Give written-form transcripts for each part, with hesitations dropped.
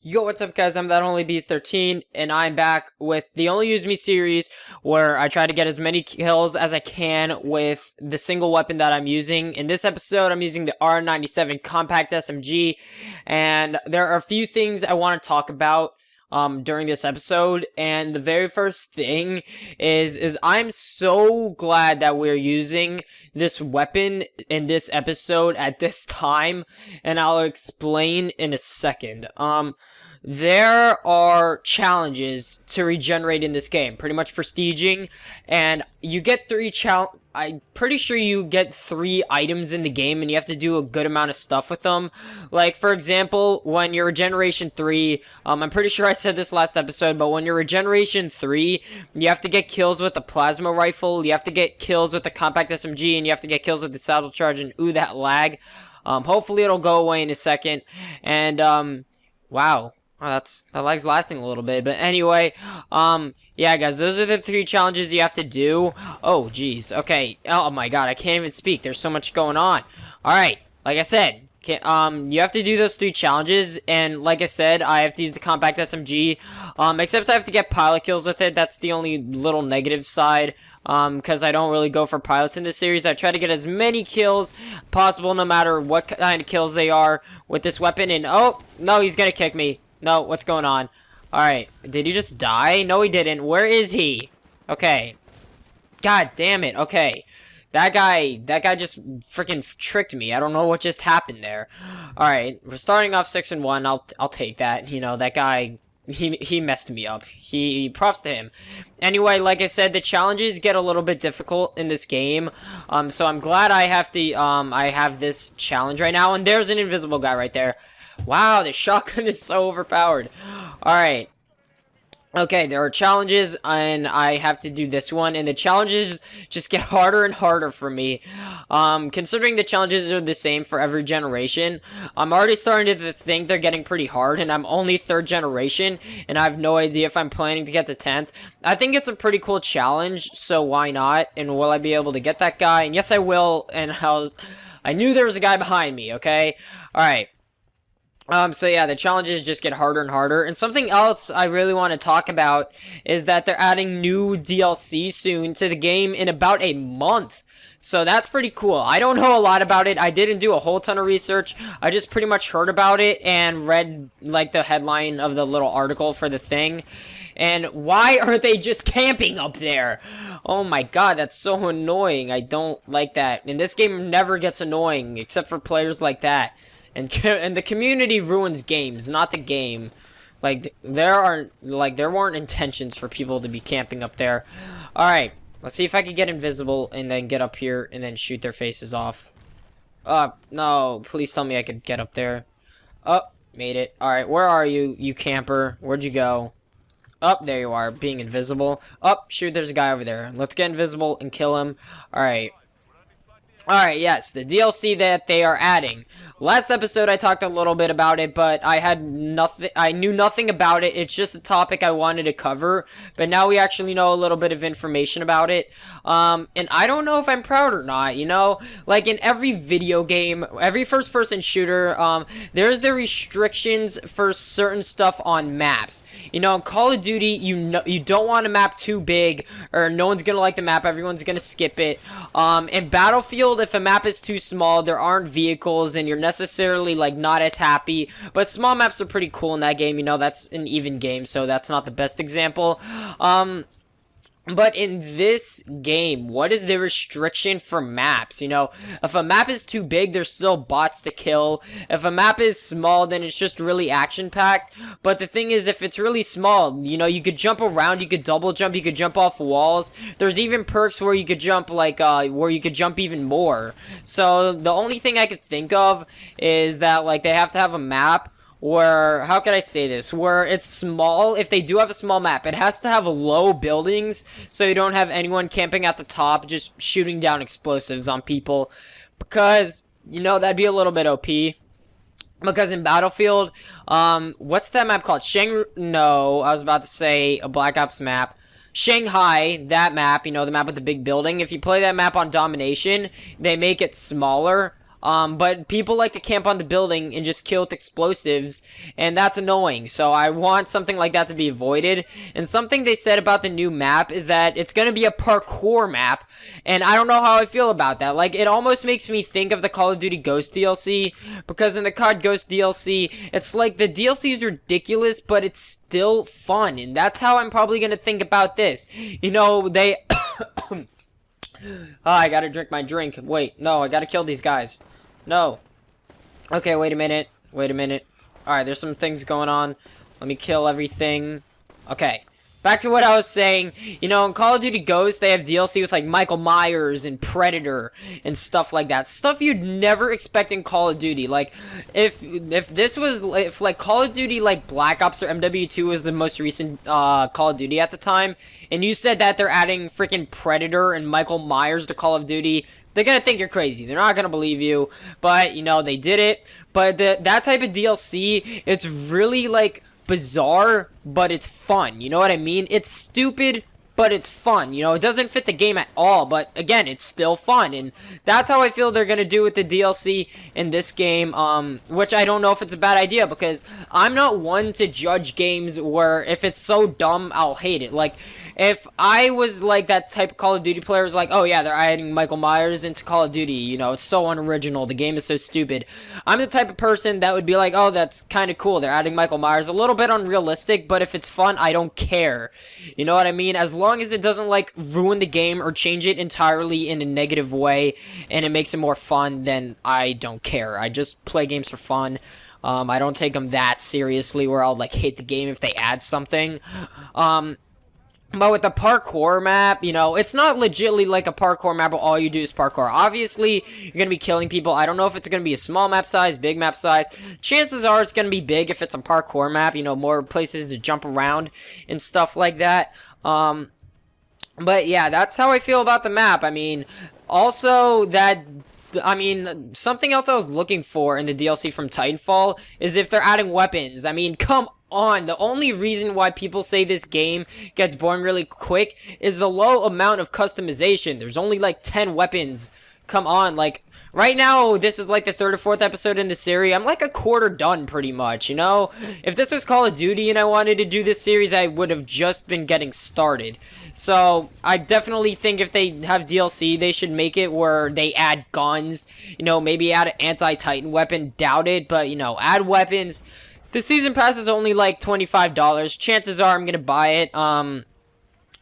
Yo, what's up, guys? iMThatOnlyBeast 13, and I'm back with the Only Use Me series, where I try to get as many kills as I can with the single weapon that I'm using. In this episode, I'm using the R-97 compact SMG, and there are a few things I want to talk about during this episode. And the very first thing is I'm so glad that we're using this weapon in this episode at this time, and I'll explain in a second. There are challenges to regenerate in this game, pretty much prestiging, and you get I'm pretty sure you get 3 items in the game, and you have to do a good amount of stuff with them. Like, for example, when you're Regeneration 3, I'm pretty sure I said this last episode, but when you're Regeneration 3, you have to get kills with the plasma rifle, you have to get kills with the compact SMG, and you have to get kills with the saddle charge, and ooh, that lag. Hopefully it'll go away in a second, and, wow. Oh, that lag's lasting a little bit, but anyway, yeah, guys, those are the 3 challenges you have to do. Oh, jeez, okay, oh my god, I can't even speak, there's so much going on. Alright, like I said, you have to do those 3 challenges, and like I said, I have to use the compact SMG, except I have to get pilot kills with it. That's the only little negative side, because I don't really go for pilots in this series. I try to get as many kills possible, no matter what kind of kills they are with this weapon, and oh, no, he's gonna kick me. No, what's going on? Alright, did he just die? No, he didn't. Where is he? Okay. God damn it, okay. That guy just freaking tricked me. I don't know what just happened there. Alright, we're starting off 6-1. I'll take that. You know, that guy, he messed me up. Props to him. Anyway, like I said, the challenges get a little bit difficult in this game. So I'm glad I have this challenge right now. And there's an invisible guy right there. Wow, the shotgun is so overpowered. Alright. Okay, there are challenges, and I have to do this one, and the challenges just get harder and harder for me. Considering the challenges are the same for every generation, I'm already starting to think they're getting pretty hard, and I'm only 3rd generation, and I have no idea if I'm planning to get to 10th. I think it's a pretty cool challenge, so why not? And will I be able to get that guy? And yes, I will, and I knew there was a guy behind me, okay? Alright. So yeah, the challenges just get harder and harder. And something else I really want to talk about is that they're adding new DLC soon to the game in about a month. So that's pretty cool. I don't know a lot about it. I didn't do a whole ton of research. I just pretty much heard about it and read, like, the headline of the little article for the thing. And why are they just camping up there? Oh my god, that's so annoying. I don't like that. And this game never gets annoying, except for players like that. And the community ruins games, not the game. Like, there weren't intentions for people to be camping up there. Alright, let's see if I can get invisible and then get up here and then shoot their faces off. No, please tell me I could get up there. Oh, made it. Alright, where are you, you camper? Where'd you go? Oh, there you are, being invisible. Oh, shoot, there's a guy over there. Let's get invisible and kill him. Alright. Alright, yes, the DLC that they are adding. Last episode I talked a little bit about it, but I knew nothing about it. It's just a topic I wanted to cover, but now we actually know a little bit of information about it. And I don't know if I'm proud or not, you know? Like, in every video game, every first-person shooter, there's the restrictions for certain stuff on maps. You know, in Call of Duty, you don't want a map too big, or no one's gonna like the map, everyone's gonna skip it. In Battlefield, if a map is too small, there aren't vehicles, and you're necessarily, like, not as happy. But small maps are pretty cool in that game, you know, that's an even game, so that's not the best example. But in this game, what is the restriction for maps? You know, if a map is too big, there's still bots to kill. If a map is small, then it's just really action-packed. But the thing is, if it's really small, you know, you could jump around, you could double jump, you could jump off walls. There's even perks where you could jump, like, where you could jump even more. So, the only thing I could think of is that, like, they have to have a map where, how can I say this, where it's small. If they do have a small map, it has to have low buildings, so you don't have anyone camping at the top just shooting down explosives on people, because, you know, that'd be a little bit OP. Because in Battlefield, what's that map called? No, I was about to say a Black Ops map. Shanghai, that map, you know, the map with the big building. If you play that map on Domination, they make it smaller. But people like to camp on the building and just kill with explosives, and that's annoying. So I want something like that to be avoided. And something they said about the new map is that it's going to be a parkour map, and I don't know how I feel about that. Like, it almost makes me think of the Call of Duty Ghost DLC, because in the COD Ghost DLC, it's like the DLC is ridiculous, but it's still fun, and that's how I'm probably going to think about this. You know, they... Oh, I gotta drink my drink. Wait, no, I gotta kill these guys. No. Okay, wait a minute. Wait a minute. Alright, there's some things going on. Let me kill everything. Okay. Back to what I was saying. You know, in Call of Duty Ghosts, they have DLC with, like, Michael Myers and Predator and stuff like that. Stuff you'd never expect in Call of Duty. Like, if like, Call of Duty, like, Black Ops or MW2 was the most recent, Call of Duty at the time, and you said that they're adding freaking Predator and Michael Myers to Call of Duty, they're gonna think you're crazy. They're not gonna believe you. But, you know, they did it. But that type of DLC, it's really, like, bizarre, but it's fun. You know what I mean? It's stupid, but it's fun. You know, it doesn't fit the game at all, but again, it's still fun. And that's how I feel they're gonna do with the DLC in this game, which I don't know if it's a bad idea, because I'm not one to judge games where if it's so dumb, I'll hate it. Like, if I was like that type of Call of Duty player, was like, oh yeah, they're adding Michael Myers into Call of Duty, you know, it's so unoriginal, the game is so stupid. I'm the type of person that would be like, oh, that's kind of cool, they're adding Michael Myers, a little bit unrealistic, but if it's fun, I don't care. You know what I mean? As long as it doesn't, like, ruin the game or change it entirely in a negative way, and it makes it more fun, then I don't care. I just play games for fun. I don't take them that seriously where I'll, like, hate the game if they add something. But with the parkour map, you know, it's not legitly like a parkour map where all you do is parkour. Obviously, you're going to be killing people. I don't know if it's going to be a small map size, big map size. Chances are it's going to be big if it's a parkour map, you know, more places to jump around and stuff like that. But yeah, that's how I feel about the map. I mean, also something else I was looking for in the DLC from Titanfall is if they're adding weapons. I mean, come on. The only reason why people say this game gets boring really quick is the low amount of customization. There's only like 10 weapons. Come on, like, right now, this is like the 3rd or 4th episode in the series. I'm like a quarter done, pretty much, you know? If this was Call of Duty and I wanted to do this series, I would have just been getting started. So, I definitely think if they have DLC, they should make it where they add guns. You know, maybe add an anti-Titan weapon. Doubt it, but, you know, add weapons. The season pass is only like $25. Chances are I'm going to buy it.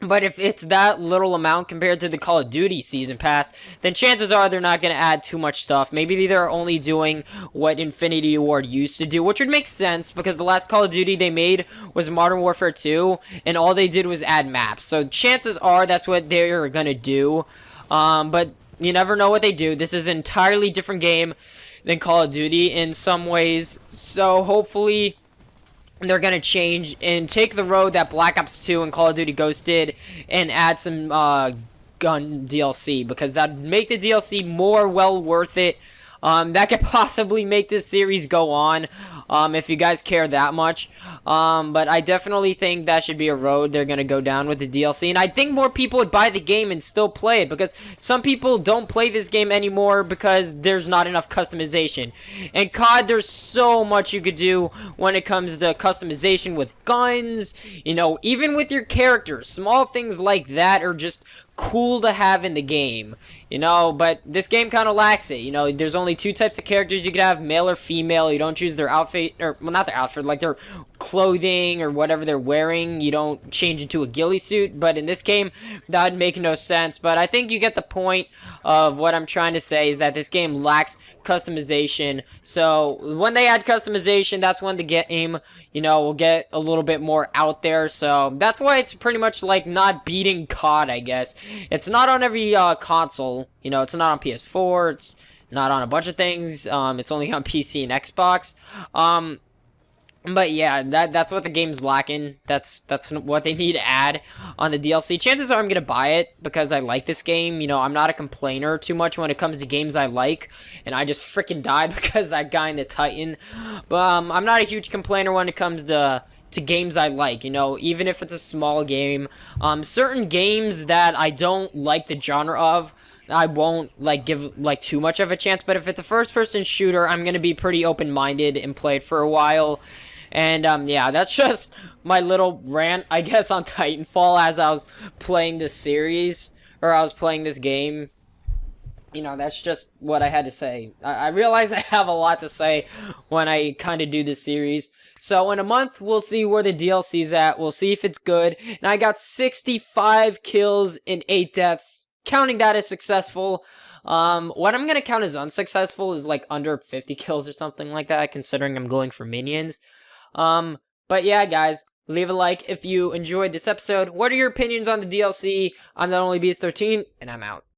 But if it's that little amount compared to the Call of Duty season pass, then chances are they're not going to add too much stuff. Maybe they're only doing what Infinity Ward used to do, which would make sense because the last Call of Duty they made was Modern Warfare 2, and all they did was add maps. So chances are that's what they're going to do. But you never know what they do. This is an entirely different game than Call of Duty in some ways. So hopefully they're going to change and take the road that Black Ops 2 and Call of Duty Ghosts did and add some gun DLC, because that'd make the DLC more well worth it. That could possibly make this series go on, if you guys care that much. But I definitely think that should be a road they're gonna go down with the DLC, and I think more people would buy the game and still play it, because some people don't play this game anymore because there's not enough customization. In COD, there's so much you could do when it comes to customization with guns, you know, even with your characters. Small things like that are just cool to have in the game, you know, but this game kind of lacks it. You know, there's only 2 types of characters you could have, male or female. You don't choose their outfit, or, well, not their outfit, like their clothing or whatever they're wearing. You don't change into a ghillie suit, but in this game, that would make no sense. But I think you get the point of what I'm trying to say, is that this game lacks customization. So when they add customization, that's when the game, you know, will get a little bit more out there. So that's why it's pretty much like not beating COD, I guess. It's not on every console, you know, it's not on PS4, it's not on a bunch of things, it's only on PC and Xbox. But yeah, that's what the game's lacking. That's what they need to add on the DLC. Chances are I'm gonna buy it because I like this game. You know, I'm not a complainer too much when it comes to games I like, and I just freaking died because that guy in the Titan. But I'm not a huge complainer when it comes to games I like, you know, even if it's a small game. Certain games that I don't like the genre of, I won't like give like too much of a chance. But if it's a first-person shooter, I'm gonna be pretty open-minded and play it for a while. And yeah, that's just my little rant, I guess, on Titanfall as I was playing this series, or I was playing this game. You know, that's just what I had to say. I realize I have a lot to say when I kind of do this series. So in a month, we'll see where the DLC's at. We'll see if it's good. And I got 65 kills and 8 deaths. Counting that as successful. What I'm going to count as unsuccessful is like under 50 kills or something like that, considering I'm going for minions. But yeah, guys, leave a like if you enjoyed this episode. What are your opinions on the DLC? I'm ThatOnlyBeast13, and I'm out.